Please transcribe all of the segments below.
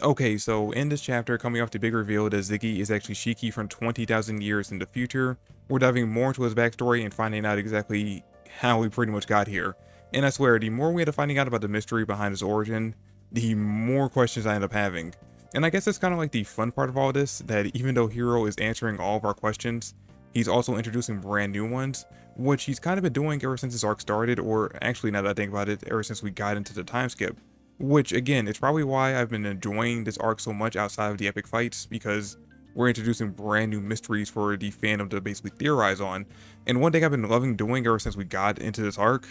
Okay, so in this chapter, coming off the big reveal that Ziggy is actually Shiki from 20,000 years in the future, we're diving more into his backstory and finding out exactly how he pretty much got here. And I swear, the more we end up finding out about the mystery behind his origin, the more questions I end up having. And I guess that's kind of like the fun part of all this, that even though Hero is answering all of our questions, he's also introducing brand new ones, which he's kind of been doing ever since his arc started, or actually now that I think about it, ever since we got into the time skip. Which again, it's probably why I've been enjoying this arc so much outside of the epic fights, because we're introducing brand new mysteries for the fandom to basically theorize on. And one thing I've been loving doing ever since we got into this arc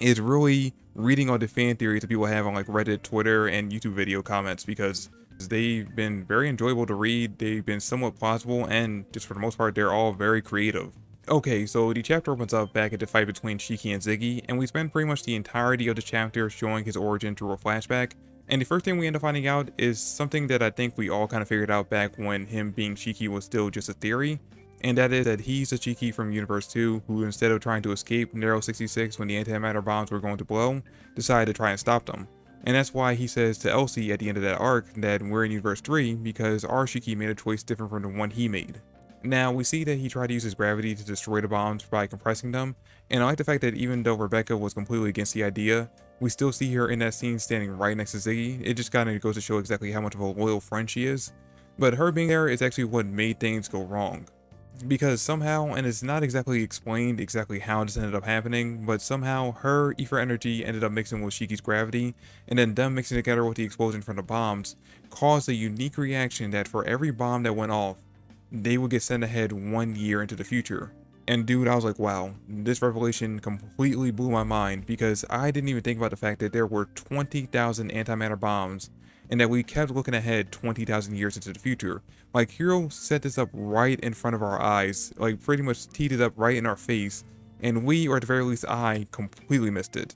is really reading all the fan theories that people have on like Reddit, Twitter, and YouTube video comments, because they've been very enjoyable to read, they've been somewhat plausible, and just for the most part, they're all very creative. Okay, so the chapter opens up back at the fight between Shiki and Ziggy, and we spend pretty much the entirety of the chapter showing his origin through a flashback. And the first thing we end up finding out is something that I think we all kind of figured out back when him being Shiki was still just a theory, and that is that he's a Shiki from Universe 2 who, instead of trying to escape Narrow 66 when the antimatter bombs were going to blow, decided to try and stop them. And that's why he says to Elsie at the end of that arc that we're in Universe 3 because our Shiki made a choice different from the one he made. Now, we see that he tried to use his gravity to destroy the bombs by compressing them, and I like the fact that even though Rebecca was completely against the idea, we still see her in that scene standing right next to Ziggy. It just kind of goes to show exactly how much of a loyal friend she is. But her being there is actually what made things go wrong. Because somehow, and it's not exactly explained exactly how this ended up happening, but somehow her ether energy ended up mixing with Shiki's gravity, and then them mixing together with the explosion from the bombs, caused a unique reaction that for every bomb that went off, they would get sent ahead 1 year into the future. And dude, I was like, wow, this revelation completely blew my mind, because I didn't even think about the fact that there were 20,000 antimatter bombs and that we kept looking ahead 20,000 years into the future. Like, Hero set this up right in front of our eyes, like pretty much teed it up right in our face, and we, or at the very least I, completely missed it.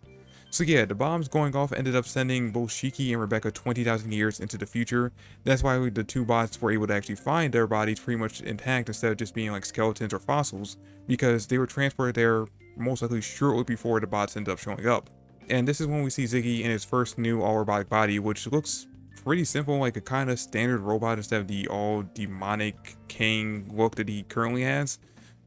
So yeah, the bombs going off ended up sending both Shiki and Rebecca 20,000 years into the future. That's why the two bots were able to actually find their bodies pretty much intact instead of just being like skeletons or fossils, because they were transported there most likely shortly before the bots ended up showing up. And this is when we see Ziggy in his first new all-robotic body, which looks pretty simple, like a kind of standard robot instead of the all-demonic king look that he currently has.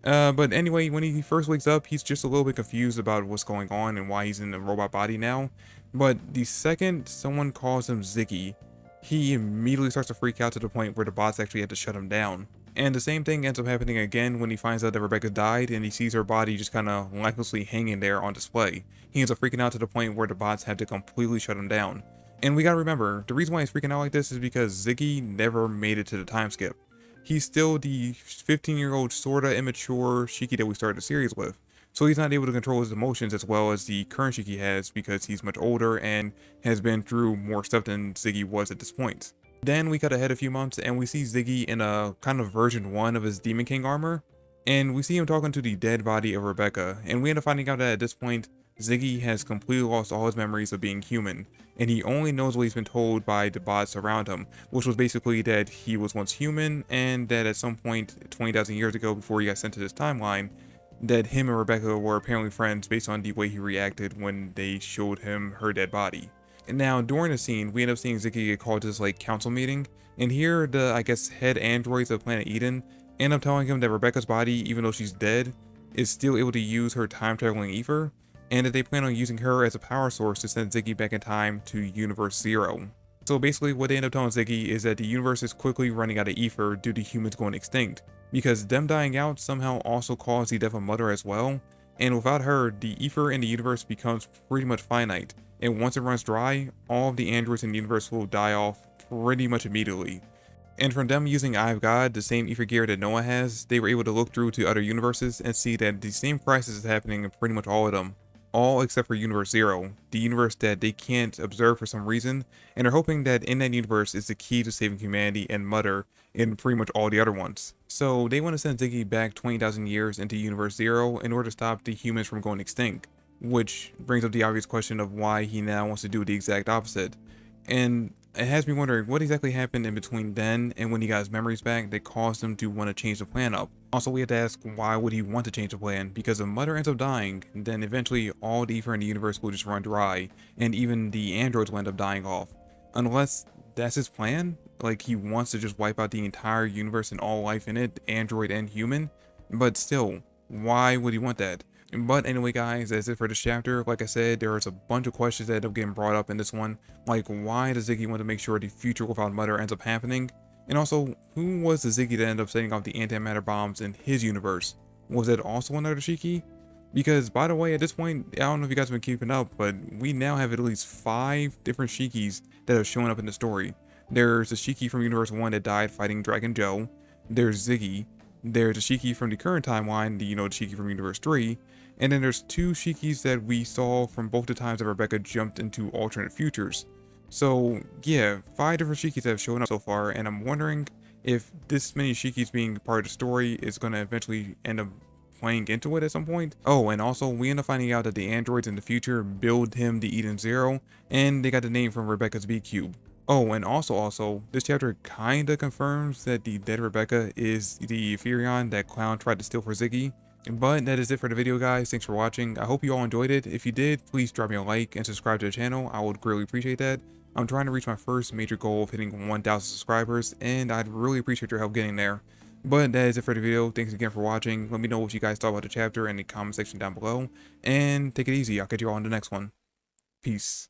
But anyway, when he first wakes up, he's just a little bit confused about what's going on and why he's in a robot body now. But the second someone calls him Ziggy, he immediately starts to freak out to the point where the bots actually had to shut him down. And the same thing ends up happening again when he finds out that Rebecca died and he sees her body just kind of lifelessly hanging there on display. He ends up freaking out to the point where the bots had to completely shut him down. And we gotta remember, the reason why he's freaking out like this is because Ziggy never made it to the time skip. He's still the 15-year-old sorta immature Shiki that we started the series with. So he's not able to control his emotions as well as the current Shiki has, because he's much older and has been through more stuff than Ziggy was at this point. Then we cut ahead a few months and we see Ziggy in a kind of version 1 of his Demon King armor, and we see him talking to the dead body of Rebecca, and we end up finding out that at this point, Ziggy has completely lost all his memories of being human, and he only knows what he's been told by the bots around him, which was basically that he was once human, and that at some point 20,000 years ago before he got sent to this timeline, that him and Rebecca were apparently friends based on the way he reacted when they showed him her dead body. And now, during the scene, we end up seeing Ziggy get called to this like council meeting, and here the, I guess, head androids of planet Eden end up telling him that Rebecca's body, even though she's dead, is still able to use her time-traveling ether, and that they plan on using her as a power source to send Ziggy back in time to Universe 0. So basically what they end up telling Ziggy is that the universe is quickly running out of ether due to humans going extinct, because them dying out somehow also caused the death of Mother as well, and without her, the ether in the universe becomes pretty much finite, and once it runs dry, all of the androids in the universe will die off pretty much immediately. And from them using Eye of God, the same ether gear that Noah has, they were able to look through to other universes and see that the same crisis is happening in pretty much all of them. All except for Universe 0, the universe that they can't observe for some reason, and are hoping that in that universe is the key to saving humanity and Mother in pretty much all the other ones. So they want to send Ziggy back 20,000 years into Universe 0 in order to stop the humans from going extinct, which brings up the obvious question of why he now wants to do the exact opposite. And it has me wondering what exactly happened in between then and when he got his memories back that caused him to want to change the plan up. Also, we have to ask, why would he want to change the plan? Because if Mother ends up dying, then eventually all the ether in the universe will just run dry, and even the androids will end up dying off. Unless that's his plan. Like, he wants to just wipe out the entire universe and all life in it, android and human. But still, why would he want that? But anyway, guys, that's it for this chapter. Like I said, there was a bunch of questions that end up getting brought up in this one. Like, why does Ziggy want to make sure the future without Mother ends up happening? And also, who was the Ziggy that ended up setting off the antimatter bombs in his universe? Was it also another Shiki? Because, by the way, at this point, I don't know if you guys have been keeping up, but we now have at least 5 different Shikis that are showing up in the story. There's a Shiki from Universe 1 that died fighting Dragon Joe. There's Ziggy. There's a Shiki from the current timeline, the Shiki from Universe 3. And then there's 2 Shikis that we saw from both the times that Rebecca jumped into alternate futures. So, yeah, 5 different Shikis have shown up so far, and I'm wondering if this many Shikis being part of the story is going to eventually end up playing into it at some point. Oh, and also, we end up finding out that the androids in the future build him the Eden Zero, and they got the name from Rebecca's B-Cube. Oh, and also, this chapter kinda confirms that the dead Rebecca is the Ephirion that Clown tried to steal for Ziggy. But that is it for the video, guys. Thanks for watching. I hope you all enjoyed it. If you did, please drop me a like and subscribe to the channel. I would greatly appreciate that. I'm trying to reach my first major goal of hitting 1,000 subscribers, and I'd really appreciate your help getting there. But that is it for the video. Thanks again for watching. Let me know what you guys thought about the chapter in the comment section down below. And take it easy. I'll catch you all in the next one. Peace.